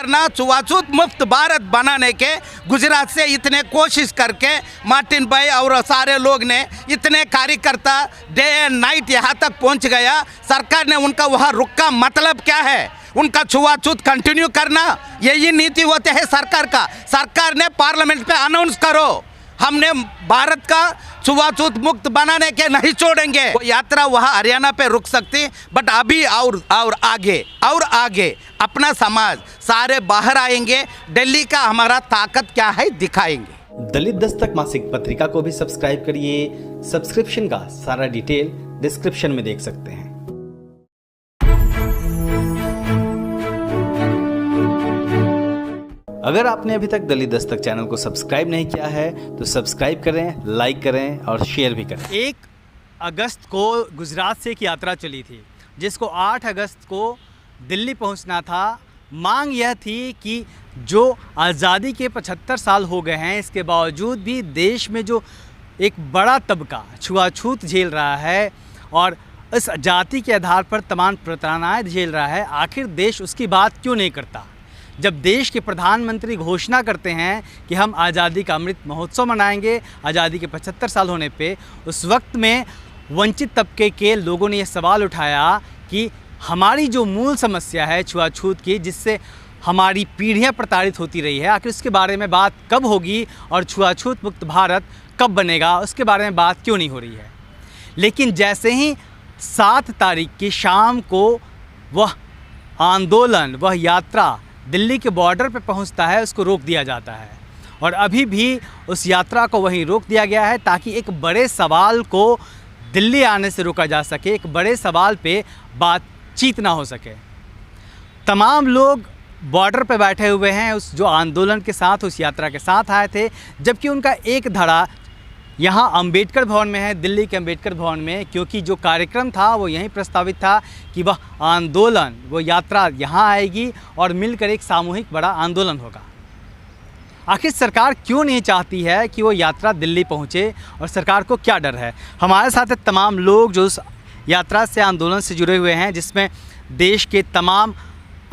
करना, छुआछूत मुक्त भारत बनाने के गुजरात से इतने कोशिश करके मार्टिन भाई और सारे लोग ने इतने कार्यकर्ता डे एंड नाइट यहाँ तक पहुँच गया। सरकार ने उनका वहाँ रुका मतलब क्या है? उनका छुआछूत कंटिन्यू करना, यही नीति होते है सरकार का। सरकार ने पार्लियामेंट में अनाउंस करो, हमने भारत का छुआछूत मुक्त बनाने के नहीं छोड़ेंगे। वो यात्रा वहाँ हरियाणा पे रुक सकती, बट अभी और आगे अपना समाज सारे बाहर आएंगे। दिल्ली का हमारा ताकत क्या है दिखाएंगे। दलित दस्तक मासिक पत्रिका को भी सब्सक्राइब करिए। सब्सक्रिप्शन का सारा डिटेल डिस्क्रिप्शन में देख सकते हैं। अगर आपने अभी तक दलित दस्तक चैनल को सब्सक्राइब नहीं किया है तो सब्सक्राइब करें, लाइक करें और शेयर भी करें। 1 अगस्त को गुजरात से एक यात्रा चली थी जिसको 8 अगस्त को दिल्ली पहुंचना था। मांग यह थी कि जो आज़ादी के 75 साल हो गए हैं, इसके बावजूद भी देश में जो एक बड़ा तबका छुआछूत झेल रहा है और इस जाति के आधार पर तमाम प्रताड़नाएं झेल रहा है, आखिर देश उसकी बात क्यों नहीं करता? जब देश के प्रधानमंत्री घोषणा करते हैं कि हम आज़ादी का अमृत महोत्सव मनाएंगे आज़ादी के 75 साल होने पे, उस वक्त में वंचित तबके के लोगों ने यह सवाल उठाया कि हमारी जो मूल समस्या है छुआछूत की, जिससे हमारी पीढ़ियां प्रताड़ित होती रही है, आखिर उसके बारे में बात कब होगी और छुआछूत मुक्त भारत कब बनेगा, उसके बारे में बात क्यों नहीं हो रही है। लेकिन जैसे ही 7 तारीख की शाम को वह आंदोलन, वह यात्रा दिल्ली के बॉर्डर पर पहुंचता है, उसको रोक दिया जाता है। और अभी भी उस यात्रा को वहीं रोक दिया गया है ताकि एक बड़े सवाल को दिल्ली आने से रोका जा सके, एक बड़े सवाल पे बातचीत ना हो सके। तमाम लोग बॉर्डर पे बैठे हुए हैं उस जो आंदोलन के साथ, उस यात्रा के साथ आए थे, जबकि उनका एक धड़ा यहाँ अंबेडकर भवन में है, दिल्ली के अंबेडकर भवन में, क्योंकि जो कार्यक्रम था वो यहीं प्रस्तावित था कि वह आंदोलन, वो यात्रा यहाँ आएगी और मिलकर एक सामूहिक बड़ा आंदोलन होगा। आखिर सरकार क्यों नहीं चाहती है कि वो यात्रा दिल्ली पहुँचे और सरकार को क्या डर है? हमारे साथ तमाम लोग जो उस यात्रा से, आंदोलन से जुड़े हुए हैं, जिसमें देश के तमाम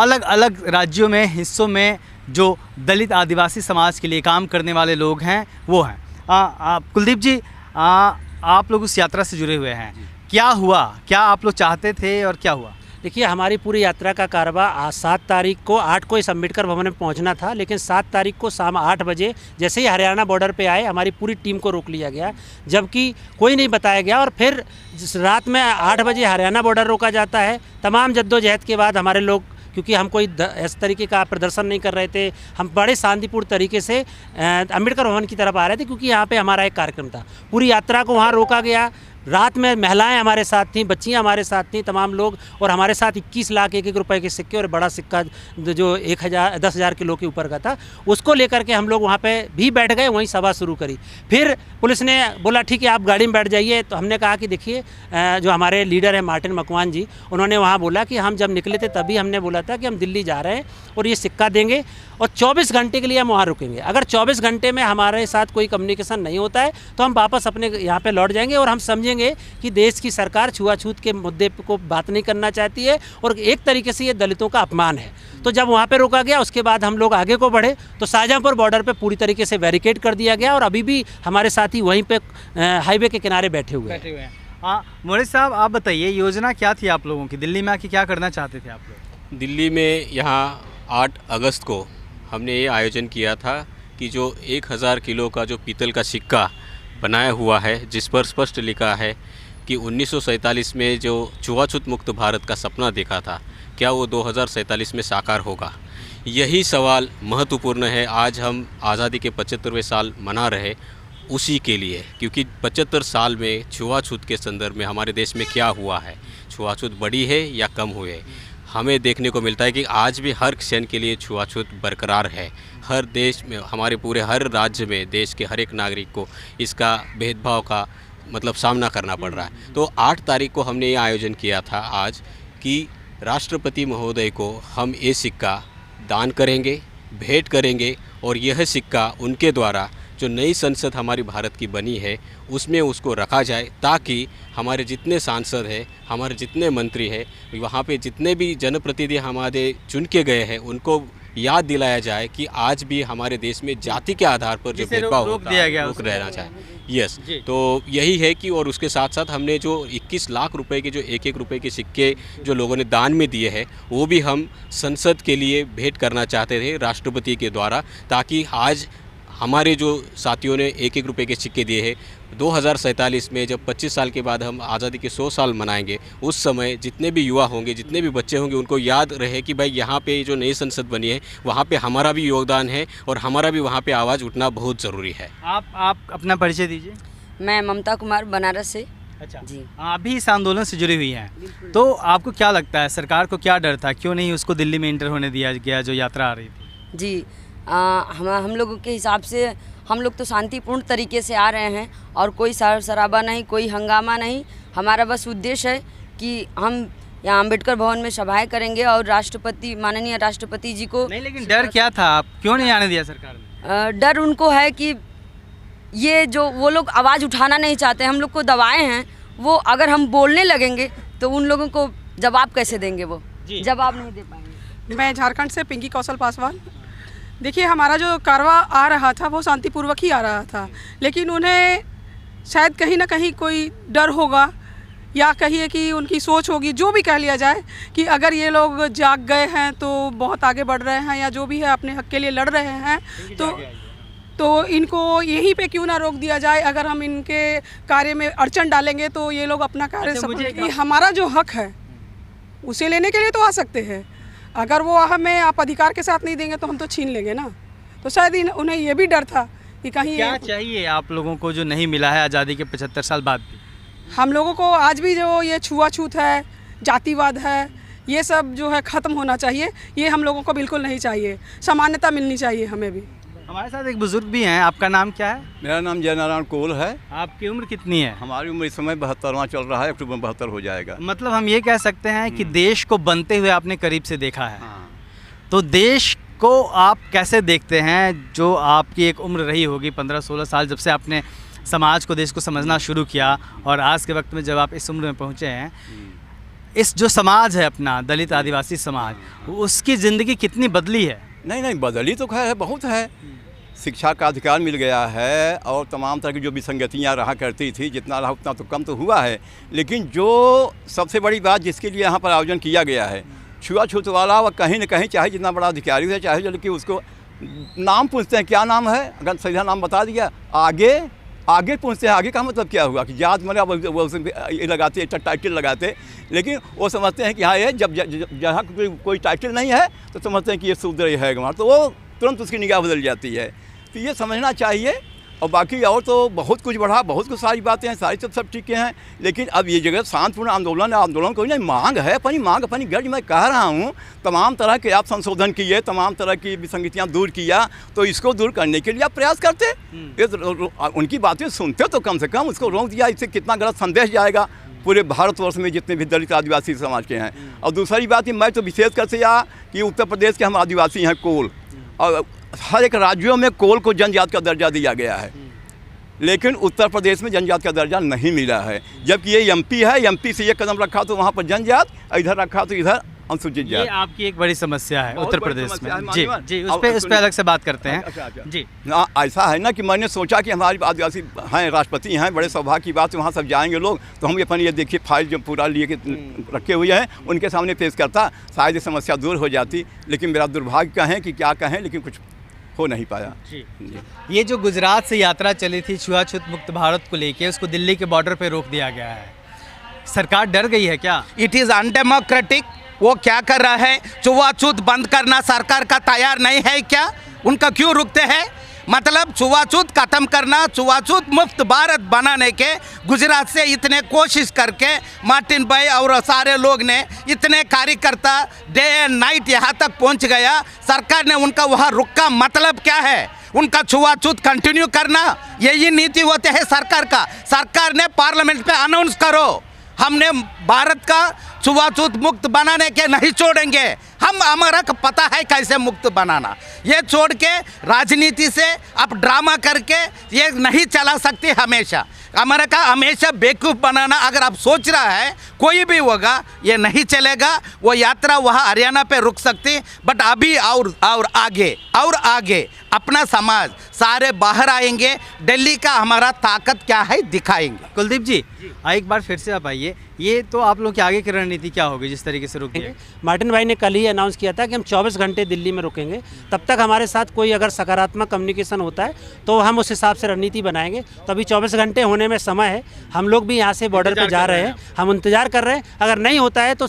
अलग अलग राज्यों में, हिस्सों में जो दलित आदिवासी समाज के लिए काम करने वाले लोग हैं वो हैं। कुलदीप जी, आप लोग उस यात्रा से जुड़े हुए हैं, क्या हुआ? क्या आप लोग चाहते थे और क्या हुआ? देखिए, हमारी पूरी यात्रा का कारवा 7 तारीख को 8 को इस अम्बेडकर भवन में पहुंचना था, लेकिन 7 तारीख को शाम 8 बजे जैसे ही हरियाणा बॉर्डर पे आए, हमारी पूरी टीम को रोक लिया गया, जबकि कोई नहीं बताया गया। और फिर रात में 8 बजे हरियाणा बॉर्डर रोका जाता है। तमाम जद्दोजहद के बाद हमारे लोग, क्योंकि हम कोई इस तरीके का प्रदर्शन नहीं कर रहे थे, हम बड़े शांतिपूर्ण तरीके से अम्बेडकर भवन की तरफ आ रहे थे, क्योंकि यहाँ पे हमारा एक कार्यक्रम था। पूरी यात्रा को वहाँ रोका गया। रात में महिलाएं हमारे साथ थीं, बच्चियां हमारे साथ थीं, तमाम लोग, और हमारे साथ 21 लाख 1-1 रुपए के सिक्के और बड़ा सिक्का जो 10,000 किलो के ऊपर का था, उसको लेकर के हम लोग वहाँ पे भी बैठ गए, वहीं सभा शुरू करी। फिर पुलिस ने बोला ठीक है आप गाड़ी में बैठ जाइए। तो हमने कहा कि देखिए, जो हमारे लीडर हैं मार्टिन मकवान जी, उन्होंने वहाँ बोला कि हम जब निकले थे तभी हमने बोला था कि हम दिल्ली जा रहे हैं और ये सिक्का देंगे और 24 घंटे के लिए हम वहाँ रुकेंगे। अगर 24 घंटे में हमारे साथ कोई कम्युनिकेशन नहीं होता है तो हम वापस अपने यहाँ पे लौट जाएंगे और हम समझेंगे कि देश की सरकार छुआछूत के मुद्दे को बात नहीं करना चाहती है और एक तरीके से ये दलितों का अपमान है। तो जब वहाँ पे रोका गया, उसके बाद हम लोग आगे को बढ़े तो शाहजहाँपुर बॉर्डर पे पूरी तरीके से बैरिकेड कर दिया गया और अभी भी हमारे साथी वहीं पे हाईवे के किनारे बैठे हुए हैं। हाँ मोरे साहब, आप बताइए योजना क्या थी आप लोगों की? दिल्ली में आके क्या करना चाहते थे आप लोग? दिल्ली में यहाँ 8 अगस्त को हमने ये आयोजन किया था कि जो 1000 किलो का जो पीतल का सिक्का बनाया हुआ है, जिस पर स्पष्ट लिखा है कि 1947 में जो छुआछूत मुक्त भारत का सपना देखा था, क्या वो 2047 में साकार होगा? यही सवाल महत्वपूर्ण है। आज हम आज़ादी के 75वें साल मना रहे उसी के लिए, क्योंकि 75 साल में छुआछूत के संदर्भ में हमारे देश में क्या हुआ है, छुआछूत बढ़ी है या कम हुई है। हमें देखने को मिलता है कि आज भी हर क्षण के लिए छुआछूत बरकरार है। हर देश में, हमारे पूरे हर राज्य में देश के हर एक नागरिक को इसका भेदभाव का मतलब सामना करना पड़ रहा है। तो 8 तारीख को हमने ये आयोजन किया था आज कि राष्ट्रपति महोदय को हम ये सिक्का दान करेंगे, भेंट करेंगे और यह सिक्का उनके द्वारा जो नई संसद हमारी भारत की बनी है उसमें उसको रखा जाए, ताकि हमारे जितने सांसद हैं, हमारे जितने मंत्री हैं, वहाँ पे जितने भी जनप्रतिनिधि हमारे चुन के गए हैं, उनको याद दिलाया जाए कि आज भी हमारे देश में जाति के आधार पर जो जिसे भेदभाव रोक होता दिया है, गया रोक उसको। रहना चाहिए। यस, जी। तो यही है कि और उसके साथ साथ हमने जो 21 लाख रुपए के जो 1-1 रुपए के सिक्के जो लोगों ने दान में दिए हैं, वो भी हम संसद के लिए भेंट करना चाहते थे राष्ट्रपति के द्वारा, ताकि आज हमारे जो साथियों ने 1-1 रुपए के सिक्के दिए हैं, 2047 में जब 25 साल के बाद हम आज़ादी के 100 साल मनाएंगे, उस समय जितने भी युवा होंगे, जितने भी बच्चे होंगे, उनको याद रहे कि भाई यहाँ पे जो नई संसद बनी है, वहाँ पे हमारा भी योगदान है और हमारा भी वहाँ पे आवाज़ उठना बहुत ज़रूरी है। आप अपना परिचय दीजिए। मैं ममता कुमार बनारस से। अच्छा जी। आप भी इस आंदोलन से जुड़ी हुई हैं, तो आपको क्या लगता है सरकार को क्या डर था, क्यों नहीं उसको दिल्ली में इंटर होने दिया गया जो यात्रा आ रही थी? जी, हम लोगों के हिसाब से हम लोग तो शांतिपूर्ण तरीके से आ रहे हैं और कोई शराबा नहीं, कोई हंगामा नहीं। हमारा बस उद्देश्य है कि हम यहाँ अम्बेडकर भवन में सभाएं करेंगे और माननीय राष्ट्रपति जी को। नहीं, लेकिन डर क्या था, आप क्यों नहीं आने दिया सरकार ने? डर उनको है कि ये जो वो लोग आवाज़ उठाना नहीं चाहते, हम लोग को दबाए हैं, वो अगर हम बोलने लगेंगे तो उन लोगों को जवाब कैसे देंगे, वो जवाब नहीं दे पाएंगे। मैं झारखंड से पिंकी कौशल पासवान। देखिए, हमारा जो कारवा आ रहा था वो शांतिपूर्वक ही आ रहा था, लेकिन उन्हें शायद कहीं ना कहीं कोई डर होगा या कहिए कि उनकी सोच होगी, जो भी कह लिया जाए, कि अगर ये लोग जाग गए हैं तो बहुत आगे बढ़ रहे हैं या जो भी है अपने हक के लिए लड़ रहे हैं, तो इनको यहीं पे क्यों ना रोक दिया जाए। अगर हम इनके कार्य में अड़चन डालेंगे तो ये लोग अपना कार्य सफल। हमारा जो हक है उसे लेने के लिए तो आ सकते हैं, अगर वो हमें आप अधिकार के साथ नहीं देंगे तो हम तो छीन लेंगे ना। तो शायद उन्हें ये भी डर था कि कहीं क्या चाहिए आप लोगों को जो नहीं मिला है आज़ादी के 75 साल बाद भी? हम लोगों को आज भी जो ये छुआछूत है, जातिवाद है, ये सब जो है ख़त्म होना चाहिए। ये हम लोगों को बिल्कुल नहीं चाहिए, समानता मिलनी चाहिए हमें भी। हमारे साथ एक बुजुर्ग भी हैं, आपका नाम क्या है? मेरा नाम जयनारायण कोल है। आपकी उम्र कितनी है? हमारी उम्र इस समय 72वां चल रहा है, अक्टूबर में 72 हो जाएगा। मतलब हम ये कह सकते हैं कि देश को बनते हुए आपने करीब से देखा है। तो देश को आप कैसे देखते हैं, जो आपकी एक उम्र रही होगी 15-16 साल, जब से आपने समाज को, देश को समझना शुरू किया और आज के वक्त में जब आप इस उम्र में पहुँचे हैं, इस जो समाज है अपना दलित आदिवासी समाज, उसकी ज़िंदगी कितनी बदली है? नहीं, बदली तो खैर है, बहुत है। शिक्षा का अधिकार मिल गया है और तमाम तरह की जो विसंगतियाँ रहा करती थी, जितना रहा उतना तो कम तो हुआ है। लेकिन जो सबसे बड़ी बात जिसके लिए यहाँ पर आयोजन किया गया है, छुआछूत वाला, वह कहीं न कहीं चाहे जितना बड़ा अधिकारी है, चाहे जो कि उसको नाम पूछते हैं, क्या नाम है, अगर सीधा नाम बता दिया, आगे पूछते हैं, आगे का मतलब क्या हुआ कि जात मरे, वो लगाते, टाइटल लगाते। लेकिन वो समझते हैं कि हाँ, ये जहाँ कोई टाइटल नहीं है तो समझते हैं कि ये शूद्र है, तो वो तुरंत उसकी निगाह बदल जाती है। तो ये समझना चाहिए। और बाकी और तो बहुत कुछ बढ़ा, बहुत कुछ सारी बातें हैं, सारी सब ठीक हैं, लेकिन अब ये जगह शांतपूर्ण आंदोलन कोई नहीं, मांग है, अपनी गर्ज मैं कह रहा हूँ। तमाम तरह के आप संशोधन किए, तमाम तरह की विसंगतियाँ दूर किया, तो इसको दूर करने के लिए आप प्रयास करते, उनकी बातें सुनते, तो कम से कम उसको रोक दिया। इससे कितना गलत संदेश जाएगा पूरे भारतवर्ष में जितने भी दलित आदिवासी समाज के हैं। और दूसरी बात, मैं तो विशेष कर से कि उत्तर प्रदेश के हम आदिवासी हैं, कोल, और हर एक राज्यों में कोल को जनजाति का दर्जा दिया गया है, लेकिन उत्तर प्रदेश में जनजाति का दर्जा नहीं मिला है। जबकि ये एमपी है, एमपी से ये कदम रखा तो वहाँ पर जनजाति, इधर रखा तो इधर अनुसूचित जाति। ये आपकी एक बड़ी समस्या है उत्तर प्रदेश में। जी, उस पे अलग से बात करते हैं। जी, ऐसा है ना कि मैंने सोचा कि हमारे आदिवासी हैं, राष्ट्रपति हैं, बड़े सौभाग्य की बात, वहाँ सब जाएंगे लोग, तो हम अपन ये देखिए फाइल जो पूरा लिए के रखे हुए हैं उनके सामने पेश करता, शायद ये समस्या दूर हो जाती। लेकिन मेरा दुर्भाग्य कहें कि क्या कहें, लेकिन कुछ हो नहीं पाया। जी। ये जो गुजरात से यात्रा चली थी छुआछूत मुक्त भारत को लेके, उसको दिल्ली के बॉर्डर पे रोक दिया गया है। सरकार डर गई है क्या? It is undemocratic. वो क्या कर रहा है, छुआछूत बंद करना सरकार का तैयार नहीं है क्या? उनका क्यों रुकते हैं? मतलब छुआछूत खत्म करना, छुआछूत मुक्त भारत बनाने के गुजरात से इतने कोशिश करके मार्टिन भाई और सारे लोग ने, इतने कार्यकर्ता डे एंड नाइट यहाँ तक पहुँच गया। सरकार ने उनका वहाँ रुका, मतलब क्या है? उनका छुआछूत कंटिन्यू करना, यही नीति होते है सरकार का। सरकार ने पार्लियामेंट पे अनाउंस करो, हमने भारत का छुआछूत मुक्त बनाने के नहीं छोड़ेंगे, हमारा पता है कैसे मुक्त बनाना। ये छोड़ के राजनीति से अब ड्रामा करके ये नहीं चला सकती हमेशा। अमेरिका हमेशा बेवकूफ़ बनाना, अगर आप सोच रहा है कोई भी होगा ये नहीं चलेगा। वो यात्रा वहाँ हरियाणा पे रुक सकती, बट अभी और आगे अपना समाज सारे बाहर आएंगे, दिल्ली का हमारा ताकत क्या है दिखाएंगे। कुलदीप जी एक बार फिर से आप आइए, ये तो आप लोग की आगे की रणनीति क्या होगी जिस तरीके से रुकेंगे? मार्टिन भाई ने कल ही अनाउंस किया था कि हम 24 घंटे दिल्ली में रुकेंगे। तब तक हमारे साथ कोई अगर सकारात्मक कम्युनिकेशन होता है तो हम उस हिसाब से रणनीति बनाएंगे। तो अभी 24 घंटे होने में समय है, हम लोग भी यहाँ से बॉर्डर पे जा रहे हैं, हम इंतजार कर रहे हैं। अगर नहीं होता है तो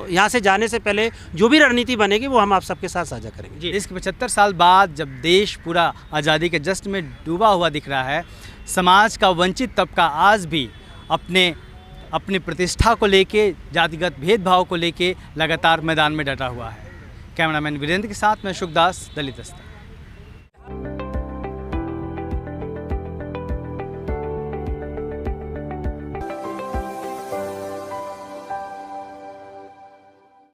यहाँ से जाने से पहले जो भी रणनीति बनेगी वो हम आप सबके साथ साझा करेंगे। इसके 75 साल बाद जब देश पूरा आज़ादी के जश्न में डूबा हुआ दिख रहा है, समाज का वंचित तबका आज भी अपनी प्रतिष्ठा को लेके, जातिगत भेदभाव को लेके लगातार मैदान में डटा हुआ है। कैमरामैन वीरेंद्र के साथ मैं शुभदास, दलित दस्तक।